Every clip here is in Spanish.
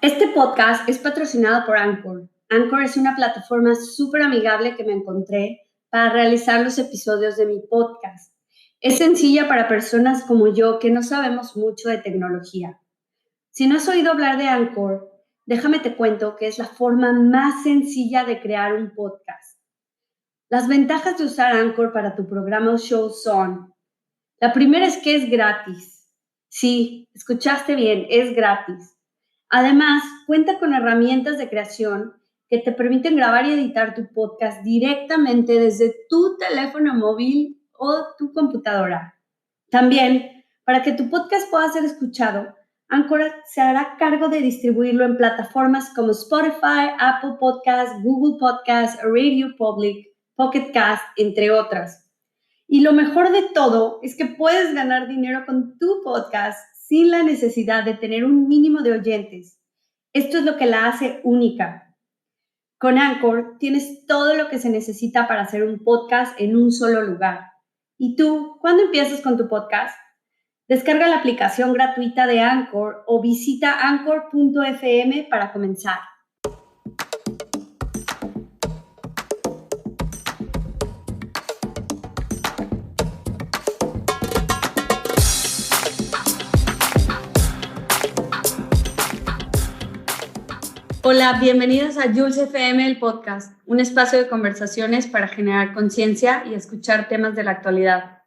Este podcast es patrocinado por Anchor. Anchor es una plataforma súper amigable que me encontré para realizar los episodios de mi podcast. Es sencilla para personas como yo que no sabemos mucho de tecnología. Si no has oído hablar de Anchor, déjame te cuento que es la forma más sencilla de crear un podcast. Las ventajas de usar Anchor para tu programa o show son: la primera es que es gratis. Sí, escuchaste bien, es gratis. Además, cuenta con herramientas de creación que te permiten grabar y editar tu podcast directamente desde tu teléfono móvil o tu computadora. También, para que tu podcast pueda ser escuchado, Anchor se hará cargo de distribuirlo en plataformas como Spotify, Apple Podcasts, Google Podcasts, Radio Public, Pocket Cast, entre otras. Y lo mejor de todo es que puedes ganar dinero con tu podcast sin la necesidad de tener un mínimo de oyentes. Esto es lo que la hace única. Con Anchor tienes todo lo que se necesita para hacer un podcast en un solo lugar. ¿Y tú, cuándo empiezas con tu podcast? Descarga la aplicación gratuita de Anchor o visita anchor.fm para comenzar. Hola, bienvenidos a Jules FM, el podcast, un espacio de conversaciones para generar conciencia y escuchar temas de la actualidad.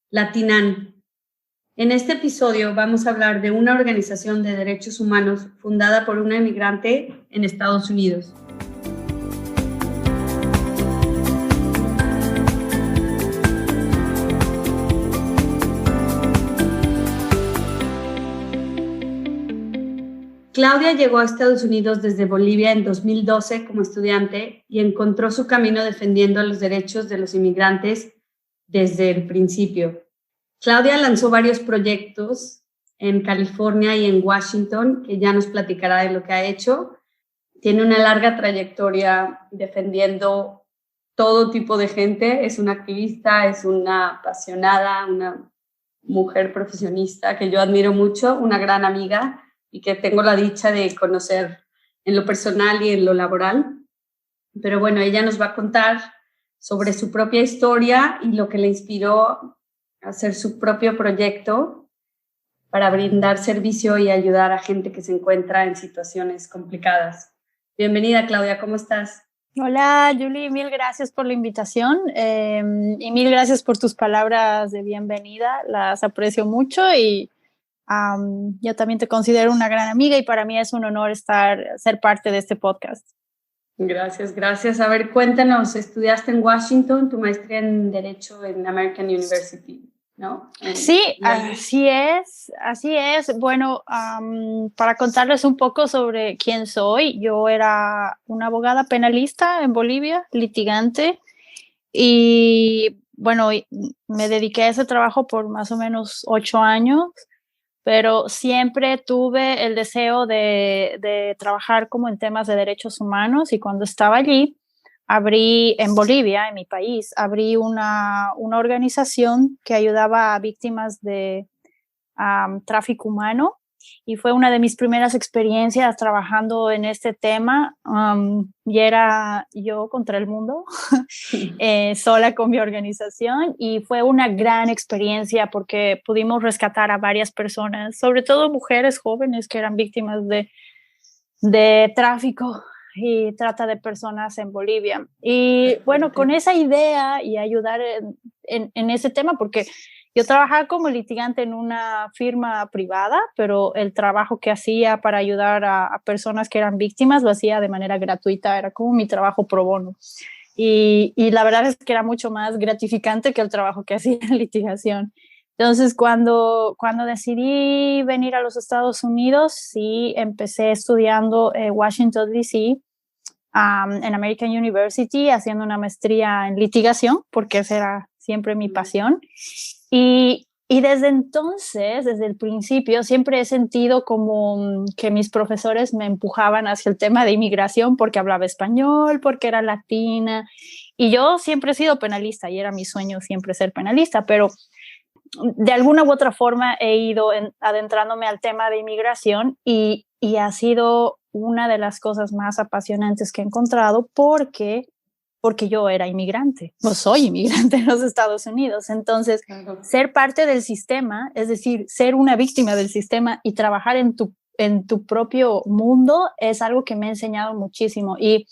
Latinan. En este episodio vamos a hablar de una organización de derechos humanos fundada por una inmigrante en Estados Unidos. Claudia llegó a Estados Unidos desde Bolivia en 2012 como estudiante y encontró su camino defendiendo los derechos de los inmigrantes desde el principio. Claudia lanzó varios proyectos en California y en Washington, que ya nos platicará de lo que ha hecho. Tiene una larga trayectoria defendiendo todo tipo de gente. Es una activista, es una apasionada, una mujer profesionista que yo admiro mucho, una gran amiga y que tengo la dicha de conocer en lo personal y en lo laboral. Pero bueno, ella nos va a contar sobre su propia historia y lo que le inspiró a hacer su propio proyecto para brindar servicio y ayudar a gente que se encuentra en situaciones complicadas. Bienvenida, Claudia, ¿cómo estás? Hola, Julie, mil gracias por la invitación y mil gracias por tus palabras de bienvenida, las aprecio mucho y yo también te considero una gran amiga y para mí es un honor ser parte de este podcast. Gracias, gracias. A ver, cuéntanos, estudiaste en Washington, tu maestría en Derecho en American University, ¿no? Sí, así es. Bueno, para contarles un poco sobre quién soy, yo era una abogada penalista en Bolivia, litigante, y bueno, me dediqué a ese trabajo por más o menos 8 años, pero siempre tuve el deseo de trabajar como en temas de derechos humanos y cuando estaba allí, abrí en Bolivia, en mi país, abrí una organización que ayudaba a víctimas de tráfico humano y fue una de mis primeras experiencias trabajando en este tema y era yo contra el mundo, sola con mi organización y fue una gran experiencia porque pudimos rescatar a varias personas, sobre todo mujeres jóvenes que eran víctimas de tráfico y trata de personas en Bolivia. Y bueno, con esa idea y ayudar en ese tema, porque yo trabajaba como litigante en una firma privada, pero el trabajo que hacía para ayudar a personas que eran víctimas lo hacía de manera gratuita, era como mi trabajo pro bono. Y la verdad es que era mucho más gratificante que el trabajo que hacía en litigación. Entonces, cuando decidí venir a los Estados Unidos, sí, empecé estudiando Washington, D.C., en American University, haciendo una maestría en litigación, porque esa era siempre mi pasión. Y desde entonces, desde el principio, siempre he sentido como que mis profesores me empujaban hacia el tema de inmigración porque hablaba español, porque era latina. Y yo siempre he sido penalista y era mi sueño siempre ser penalista, pero de alguna u otra forma he ido adentrándome al tema de inmigración y ha sido una de las cosas más apasionantes que he encontrado porque yo era inmigrante, o soy inmigrante en los Estados Unidos. Entonces, claro, ser parte del sistema, es decir, ser una víctima del sistema y trabajar en tu propio mundo es algo que me ha enseñado muchísimo. Y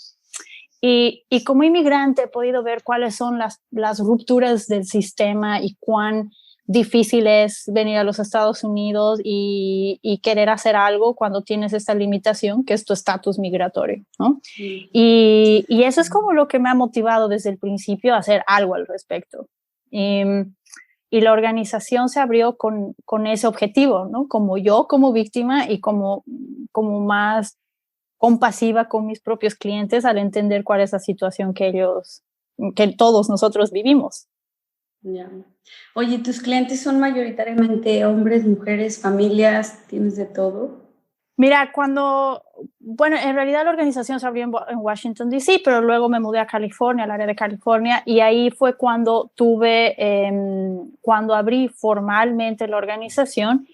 como inmigrante he podido ver cuáles son las rupturas del sistema y cuán difícil es venir a los Estados Unidos y querer hacer algo cuando tienes esta limitación que es tu estatus migratorio, ¿no? Y eso es como lo que me ha motivado desde el principio a hacer algo al respecto. Y la organización se abrió con ese objetivo, ¿no? Como yo, como víctima y como más compasiva con mis propios clientes al entender cuál es la situación que todos nosotros vivimos. Ya. Oye, ¿tus clientes son mayoritariamente hombres, mujeres, familias? ¿Tienes de todo? Mira, en realidad la organización se abrió en Washington, D.C., pero luego me mudé a California, al área de California, y ahí fue cuando abrí formalmente la organización,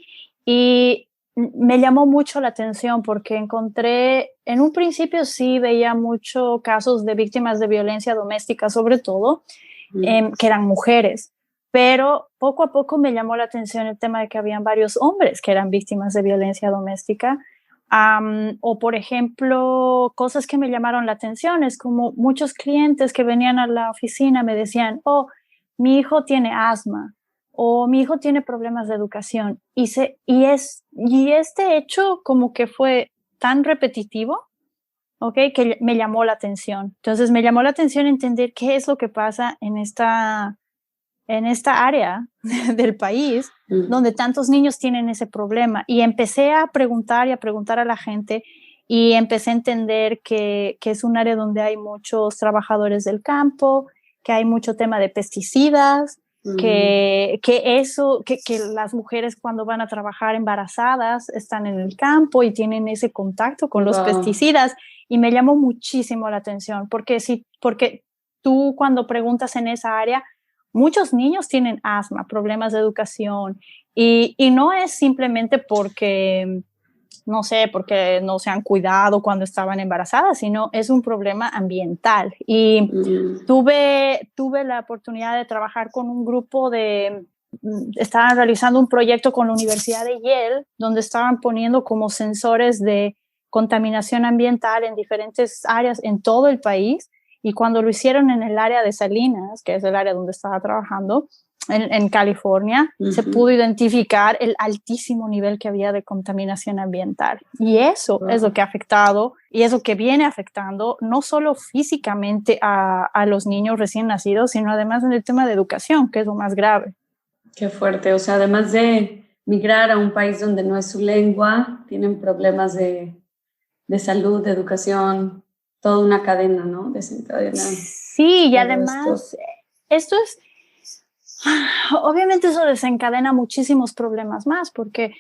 y me llamó mucho la atención porque encontré, en un principio sí veía muchos casos de víctimas de violencia doméstica, sobre todo, que eran mujeres, pero poco a poco me llamó la atención el tema de que habían varios hombres que eran víctimas de violencia doméstica. O por ejemplo, cosas que me llamaron la atención es como muchos clientes que venían a la oficina me decían, oh, mi hijo tiene asma o mi hijo tiene problemas de educación y este hecho como que fue tan repetitivo, ¿okay? Que me llamó la atención. Entonces me llamó la atención entender qué es lo que pasa en esta área del país donde tantos niños tienen ese problema. Y empecé a preguntar a la gente y empecé a entender que es un área donde hay muchos trabajadores del campo, que hay mucho tema de pesticidas, que las mujeres cuando van a trabajar embarazadas están en el campo y tienen ese contacto con los pesticidas. Y me llamó muchísimo la atención porque tú cuando preguntas en esa área, muchos niños tienen asma, problemas de educación, y no es simplemente porque no se han cuidado cuando estaban embarazadas, sino es un problema ambiental. Y tuve la oportunidad de trabajar con un grupo estaban realizando un proyecto con la Universidad de Yale, donde estaban poniendo como sensores de contaminación ambiental en diferentes áreas en todo el país. Y cuando lo hicieron en el área de Salinas, que es el área donde estaba trabajando, en California, se pudo identificar el altísimo nivel que había de contaminación ambiental. Y eso es lo que ha afectado y es lo que viene afectando no solo físicamente a los niños recién nacidos, sino además en el tema de educación, que es lo más grave. Qué fuerte. O sea, además de migrar a un país donde no es su lengua, tienen problemas de salud, de educación, toda una cadena, ¿no? Desencadenada. Sí, y además esto es, obviamente eso desencadena muchísimos problemas más, porque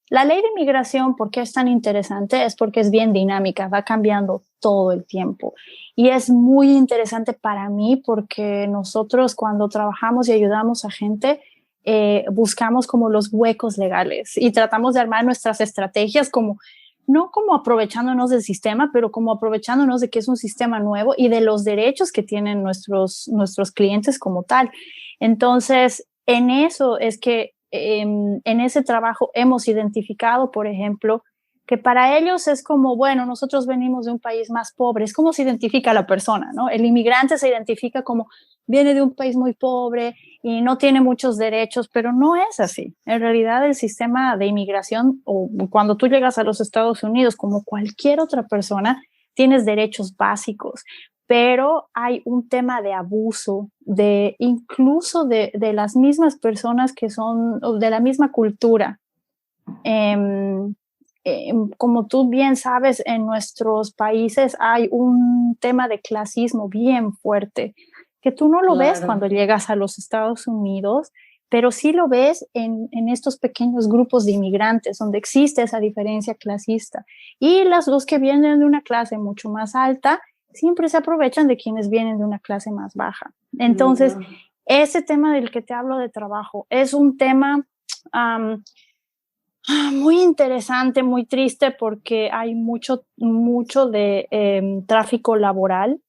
la ley de inmigración, ¿por qué es tan interesante? Es porque es bien dinámica, va cambiando todo el tiempo. Y es muy interesante para mí porque nosotros cuando trabajamos y ayudamos a gente, buscamos como los huecos legales y tratamos de armar nuestras estrategias no como aprovechándonos del sistema, pero como aprovechándonos de que es un sistema nuevo y de los derechos que tienen nuestros clientes como tal. Entonces, en eso es que en ese trabajo hemos identificado, por ejemplo, que para ellos es como, bueno, nosotros venimos de un país más pobre, es como se identifica a la persona, ¿no? El inmigrante se identifica como viene de un país muy pobre y no tiene muchos derechos, pero no es así. En realidad el sistema de inmigración, o cuando tú llegas a los Estados Unidos, como cualquier otra persona, tienes derechos básicos, pero hay un tema de abuso, incluso de las mismas personas que son de la misma cultura. Como tú bien sabes, en nuestros países hay un tema de clasismo bien fuerte, que tú no lo ves cuando llegas a los Estados Unidos, pero sí lo ves en estos pequeños grupos de inmigrantes, donde existe esa diferencia clasista. Y los que vienen de una clase mucho más alta, siempre se aprovechan de quienes vienen de una clase más baja. Entonces, ese tema del que te hablo de trabajo es un tema Muy interesante, muy triste porque hay mucho de tráfico laboral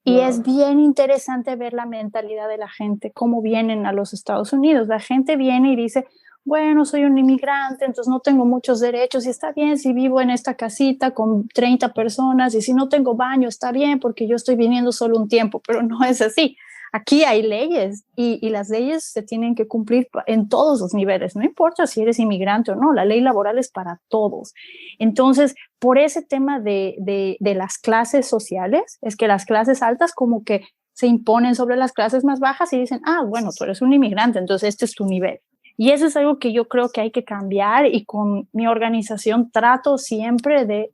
y es Wow. bien interesante ver la mentalidad de la gente, cómo vienen a los Estados Unidos. La gente viene y dice, bueno, soy un inmigrante, entonces no tengo muchos derechos y está bien si vivo en esta casita con 30 personas y si no tengo baño, está bien porque yo estoy viniendo solo un tiempo, pero no es así. Aquí hay leyes y las leyes se tienen que cumplir en todos los niveles, no importa si eres inmigrante o no, la ley laboral es para todos. Entonces, por ese tema de las clases sociales, es que las clases altas como que se imponen sobre las clases más bajas y dicen, ah, bueno, tú eres un inmigrante, entonces este es tu nivel. Y eso es algo que yo creo que hay que cambiar y con mi organización trato siempre de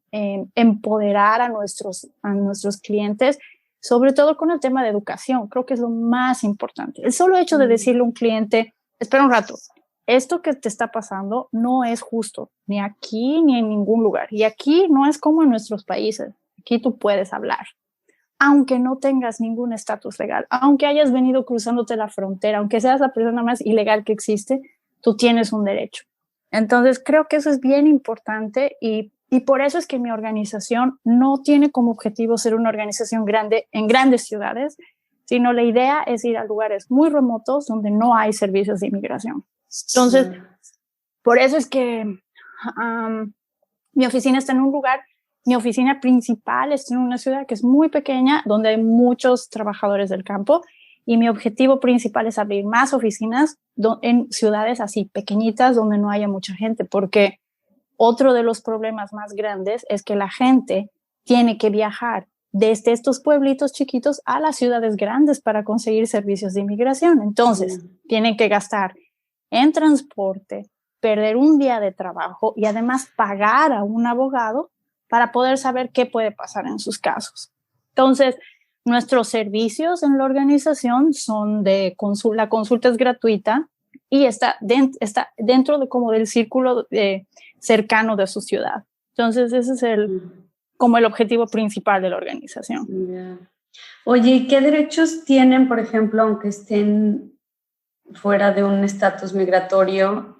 empoderar a nuestros clientes, sobre todo con el tema de educación. Creo que es lo más importante. El solo hecho de decirle a un cliente, espera un rato, esto que te está pasando no es justo, ni aquí ni en ningún lugar. Y aquí no es como en nuestros países. Aquí tú puedes hablar, aunque no tengas ningún estatus legal, aunque hayas venido cruzándote la frontera, aunque seas la persona más ilegal que existe, tú tienes un derecho. Entonces, creo que eso es bien importante y por eso es que mi organización no tiene como objetivo ser una organización grande en grandes ciudades, sino la idea es ir a lugares muy remotos donde no hay servicios de inmigración. Entonces, por eso es que mi oficina está en un lugar, mi oficina principal está en una ciudad que es muy pequeña, donde hay muchos trabajadores del campo, y mi objetivo principal es abrir más oficinas en ciudades así pequeñitas donde no haya mucha gente, porque otro de los problemas más grandes es que la gente tiene que viajar desde estos pueblitos chiquitos a las ciudades grandes para conseguir servicios de inmigración. Entonces, tienen que gastar en transporte, perder un día de trabajo y además pagar a un abogado para poder saber qué puede pasar en sus casos. Entonces, nuestros servicios en la organización son de consulta, la consulta es gratuita y está dentro de como del círculo cercano de su ciudad. Entonces, ese es como el objetivo principal de la organización. Yeah. Oye, ¿qué derechos tienen, por ejemplo, aunque estén fuera de un estatus migratorio?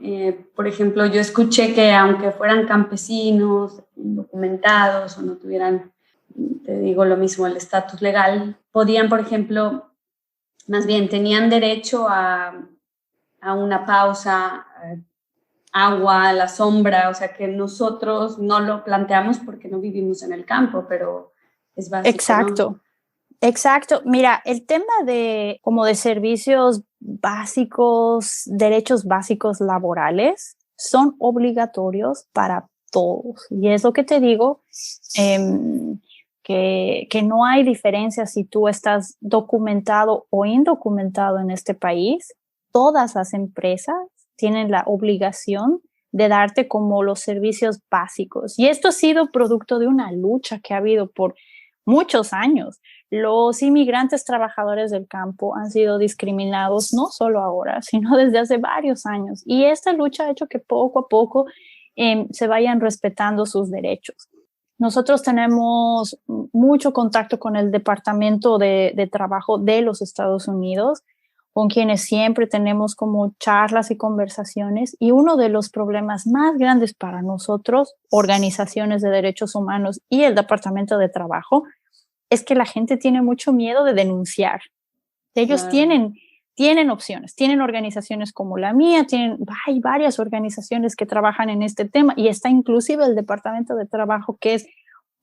Por ejemplo, yo escuché que aunque fueran campesinos, indocumentados o no tuvieran, te digo lo mismo, el estatus legal, podían, por ejemplo, más bien tenían derecho a una pausa, agua, a la sombra, o sea que nosotros no lo planteamos porque no vivimos en el campo, pero es básico, Exacto. ¿no? Exacto. Mira, el tema de como de servicios básicos, derechos básicos laborales, son obligatorios para todos. Y es lo que te digo, que no hay diferencia si tú estás documentado o indocumentado en este país. Todas las empresas tienen la obligación de darte como los servicios básicos. Y esto ha sido producto de una lucha que ha habido por muchos años. Los inmigrantes trabajadores del campo han sido discriminados no solo ahora, sino desde hace varios años. Y esta lucha ha hecho que poco a poco se vayan respetando sus derechos. Nosotros tenemos mucho contacto con el Departamento de Trabajo de los Estados Unidos, con quienes siempre tenemos como charlas y conversaciones. Y uno de los problemas más grandes para nosotros, organizaciones de derechos humanos y el Departamento de Trabajo, es que la gente tiene mucho miedo de denunciar. Ellos tienen opciones, tienen organizaciones como la mía, hay varias organizaciones que trabajan en este tema y está inclusive el Departamento de Trabajo, que es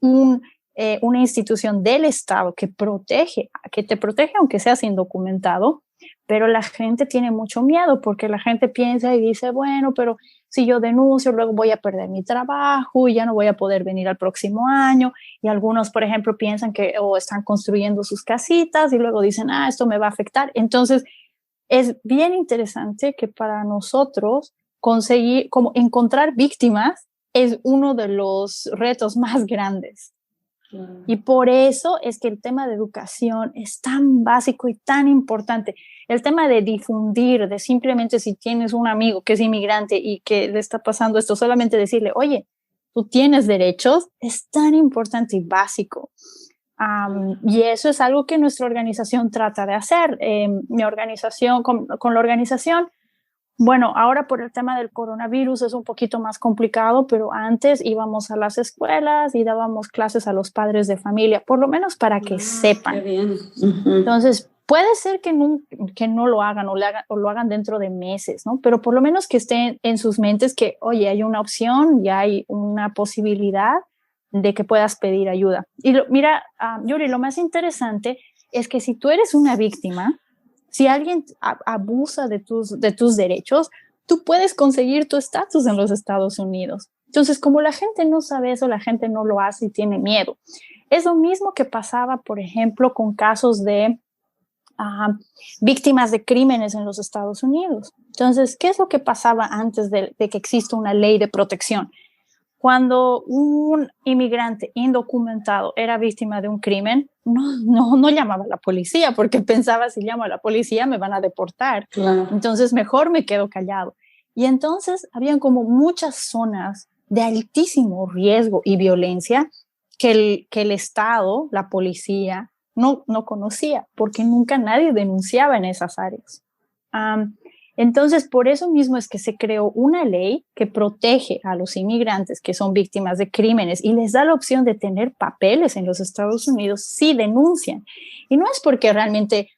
una institución del Estado que te protege aunque seas indocumentado, pero la gente tiene mucho miedo porque la gente piensa y dice, bueno, pero si yo denuncio, luego voy a perder mi trabajo y ya no voy a poder venir al próximo año. Y algunos, por ejemplo, piensan que están construyendo sus casitas y luego dicen, esto me va a afectar. Entonces, es bien interesante que para nosotros conseguir, como encontrar víctimas, es uno de los retos más grandes. Y por eso es que el tema de educación es tan básico y tan importante. El tema de difundir, de simplemente si tienes un amigo que es inmigrante y que le está pasando esto, solamente decirle, oye, tú tienes derechos, es tan importante y básico. Y eso es algo que nuestra organización trata de hacer. Mi organización, con la organización, Bueno, ahora por el tema del coronavirus es un poquito más complicado, pero antes íbamos a las escuelas y dábamos clases a los padres de familia, por lo menos para que Qué sepan. bien. Ujú. Entonces, puede ser que no lo hagan o lo hagan dentro de meses, ¿no? Pero por lo menos que estén en sus mentes que, oye, hay una opción y hay una posibilidad de que puedas pedir ayuda. Y mira, Yuri, lo más interesante es que si tú eres una víctima, si alguien abusa de tus derechos, tú puedes conseguir tu estatus en los Estados Unidos. Entonces, como la gente no sabe eso, la gente no lo hace y tiene miedo. Es lo mismo que pasaba, por ejemplo, con casos de víctimas de crímenes en los Estados Unidos. Entonces, ¿qué es lo que pasaba antes de que exista una ley de protección? Cuando un inmigrante indocumentado era víctima de un crimen, no llamaba a la policía porque pensaba, si llamo a la policía me van a deportar. Claro. Entonces mejor me quedo callado. Y entonces habían como muchas zonas de altísimo riesgo y violencia que el Estado, la policía, no conocía porque nunca nadie denunciaba en esas áreas. Entonces, por eso mismo es que se creó una ley que protege a los inmigrantes que son víctimas de crímenes y les da la opción de tener papeles en los Estados Unidos si denuncian. Y no es porque realmente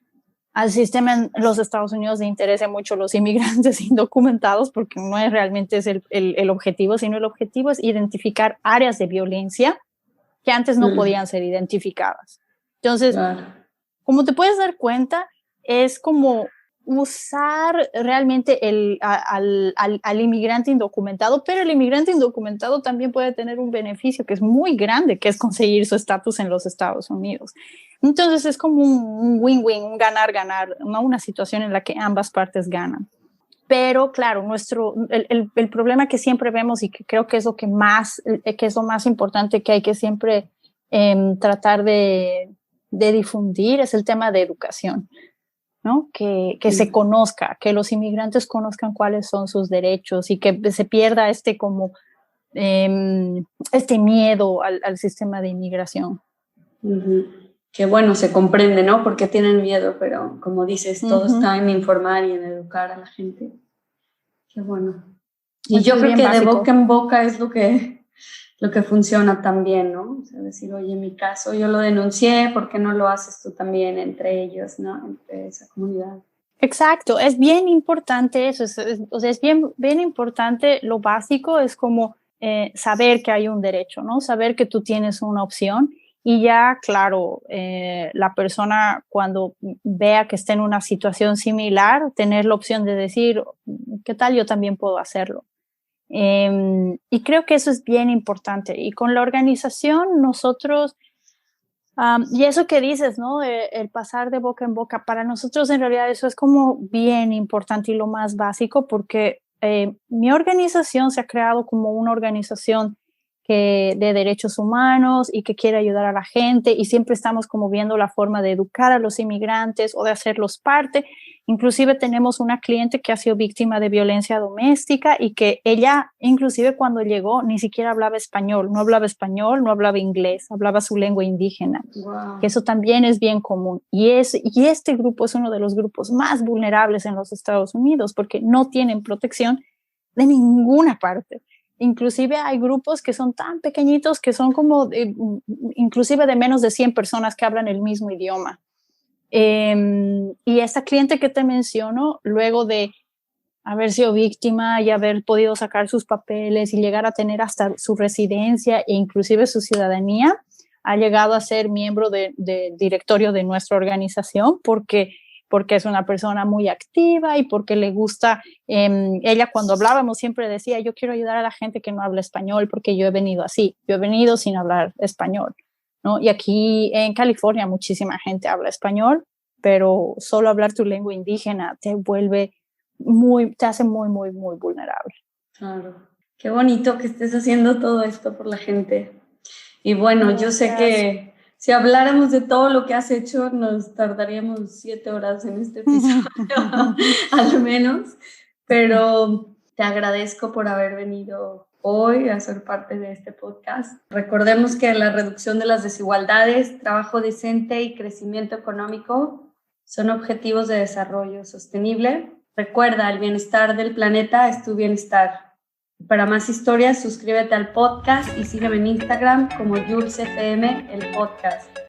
al sistema en los Estados Unidos le interese mucho los inmigrantes indocumentados, porque no es realmente es el objetivo, sino el objetivo es identificar áreas de violencia que antes no podían ser identificadas. Entonces, Claro. como te puedes dar cuenta, es como usar realmente al inmigrante indocumentado, pero el inmigrante indocumentado también puede tener un beneficio que es muy grande, que es conseguir su estatus en los Estados Unidos. Entonces es como un win-win, un ganar-ganar, ¿no? Una situación en la que ambas partes ganan. Pero claro, el problema que siempre vemos y que creo que es lo que es lo más importante que hay que siempre tratar de difundir es el tema de educación, ¿no? Que se conozca, que los inmigrantes conozcan cuáles son sus derechos y que se pierda este miedo al sistema de inmigración. Que bueno, se comprende, ¿no? Porque tienen miedo, pero como dices, todo está en informar y en educar a la gente. Qué bueno. Y Eso yo es creo bien que de básico. boca en boca es lo que funciona también, ¿no? O sea, decir, oye, en mi caso yo lo denuncié, ¿por qué no lo haces tú también entre ellos, ¿no? Entre esa comunidad. Exacto, es bien importante eso, o sea, es bien importante, lo básico es como saber que hay un derecho, ¿no? Saber que tú tienes una opción y ya, claro, la persona cuando vea que está en una situación similar, tener la opción de decir, ¿qué tal? Yo también puedo hacerlo. Y creo que eso es bien importante. Y con la organización, nosotros y eso que dices, ¿no? El pasar de boca en boca, para nosotros en realidad eso es como bien importante y lo más básico porque mi organización se ha creado como una organización de derechos humanos y que quiere ayudar a la gente y siempre estamos como viendo la forma de educar a los inmigrantes o de hacerlos parte. Inclusive tenemos una cliente que ha sido víctima de violencia doméstica y que ella, inclusive cuando llegó, ni siquiera hablaba español, no hablaba inglés, hablaba su lengua indígena. Wow. Que eso también es bien común. Y este grupo es uno de los grupos más vulnerables en los Estados Unidos porque no tienen protección de ninguna parte. Inclusive hay grupos que son tan pequeñitos que son como inclusive de menos de 100 personas que hablan el mismo idioma. Y esta cliente que te menciono, luego de haber sido víctima y haber podido sacar sus papeles y llegar a tener hasta su residencia e inclusive su ciudadanía, ha llegado a ser miembro del directorio de nuestra organización porque es una persona muy activa y porque le gusta, ella cuando hablábamos siempre decía, yo quiero ayudar a la gente que no habla español porque yo he venido así, yo he venido sin hablar español, ¿no? Y aquí en California muchísima gente habla español, pero solo hablar tu lengua indígena te hace muy, muy, muy vulnerable. Claro. Qué bonito que estés haciendo todo esto por la gente. Y bueno, yo sé que si habláramos de todo lo que has hecho, nos tardaríamos 7 horas en este episodio, al menos. Pero te agradezco por haber venido hoy a ser parte de este podcast. Recordemos que la reducción de las desigualdades, trabajo decente y crecimiento económico son objetivos de desarrollo sostenible Recuerda, el bienestar del planeta es tu bienestar. Para más historias, suscríbete al podcast y sígueme en Instagram como JulesFM, el podcast.